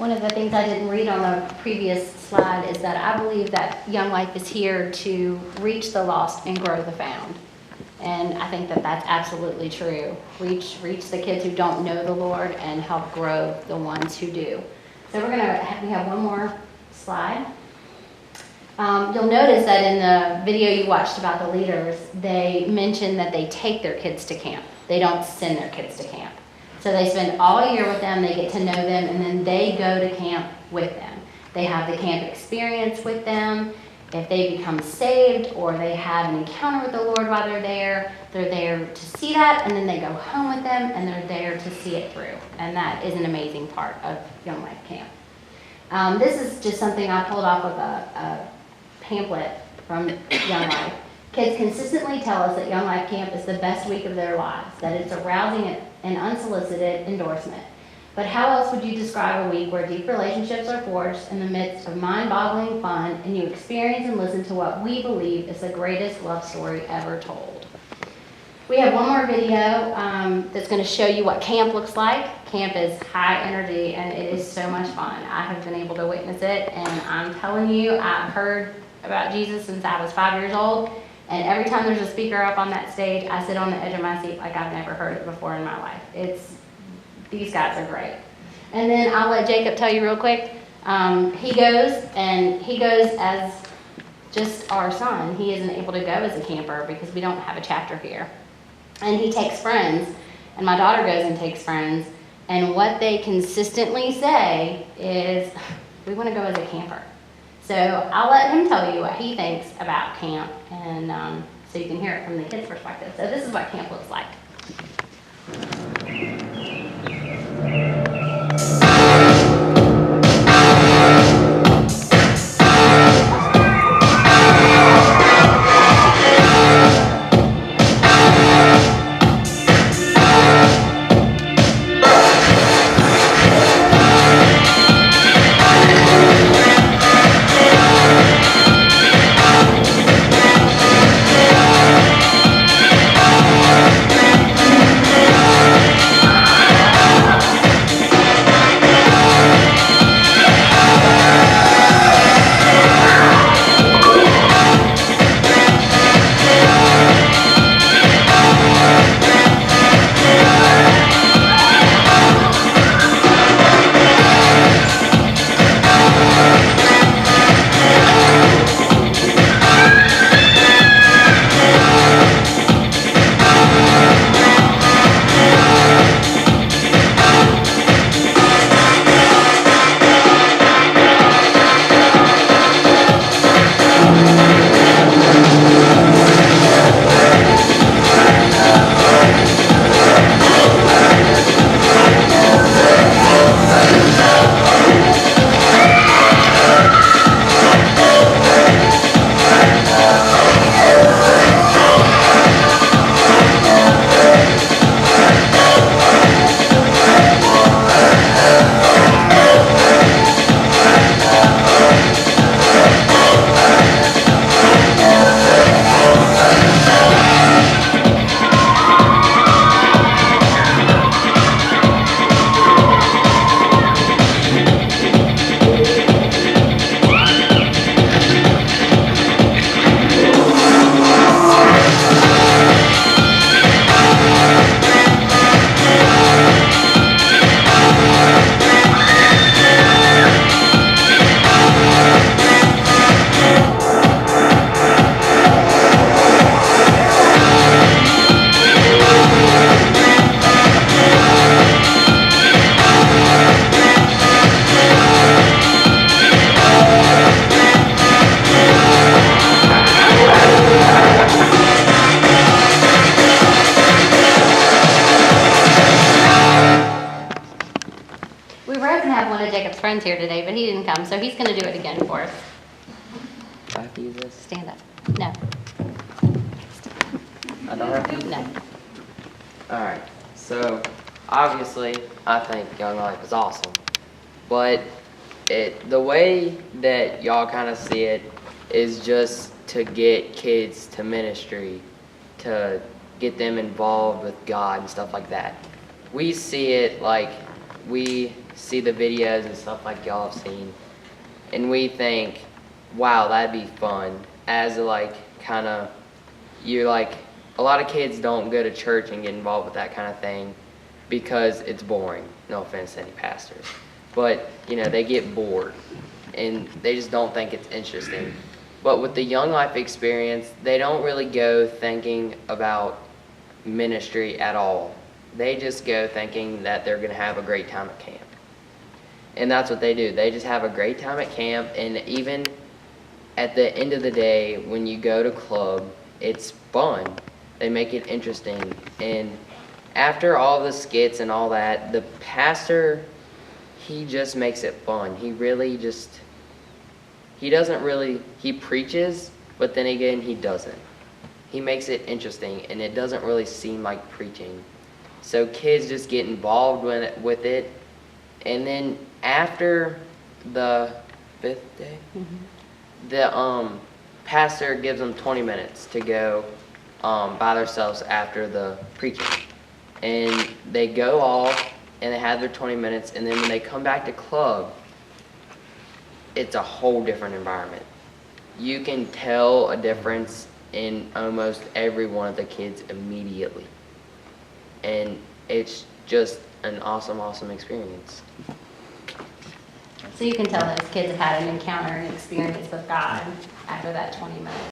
One of the things I didn't read on the previous slide is that I believe that Young Life is here to reach the lost and grow the found. And I think that that's absolutely true. Reach the kids who don't know the Lord and help grow the ones who do. So we have one more slide. You'll notice that in the video you watched about the leaders, they mentioned that they take their kids to camp. They don't send their kids to camp. So they spend all year with them, they get to know them, and then they go to camp with them. They have the camp experience with them. If they become saved or they have an encounter with the Lord while they're there to see that, and then they go home with them and they're there to see it through. And that is an amazing part of Young Life Camp. This is just something I pulled off of a pamphlet from Young Life. Kids consistently tell us that Young Life Camp is the best week of their lives, that it's a rousing and unsolicited endorsement. But how else would you describe a week where deep relationships are forged in the midst of mind-boggling fun and you experience and listen to what we believe is the greatest love story ever told? We have one more video that's going to show you what camp looks like. Camp is high energy and it is so much fun. I have been able to witness it, and I'm telling you, I've heard about Jesus since I was 5 years old, and every time there's a speaker up on that stage, I sit on the edge of my seat like I've never heard it before in my life. These guys are great. And then I'll let Jacob tell you real quick. He goes as just our son. He isn't able to go as a camper because we don't have a chapter here. And he takes friends, and my daughter goes and takes friends, and what they consistently say is, we want to go as a camper. So I'll let him tell you what he thinks about camp, and so you can hear it from the kids' perspective. So this is what camp looks like. Friends here today, but he didn't come, so he's going to do it again for us. Do I have to use this? Stand up. No. I don't have to use it? No. Alright, so obviously I think Young Life is awesome, but the way that y'all kind of see it is just to get kids to ministry, to get them involved with God and stuff like that. We see it like we see the videos and stuff like y'all have seen, and we think, wow, that'd be fun. As like kind of, you're like, a lot of kids don't go to church and get involved with that kind of thing because it's boring. No offense to any pastors, but you know, they get bored and they just don't think it's interesting. But with the Young Life experience, they don't really go thinking about ministry at all. They just go thinking that they're going to have a great time at camp. And that's what they do. They just have a great time at camp, and even at the end of the day, when you go to club, it's fun. They make it interesting. And after all the skits and all that, the pastor, he just makes it fun. He really just, he doesn't really, he preaches, but then again, he doesn't. He makes it interesting, and it doesn't really seem like preaching. So kids just get involved with it. And then after the 5th day, the pastor gives them 20 minutes to go by themselves after the preaching. And they go off, and they have their 20 minutes, and then when they come back to club, it's a whole different environment. You can tell a difference in almost every one of the kids immediately. And it's just an awesome experience. So you can tell those kids have had an encounter and experience with God after that 20 minutes.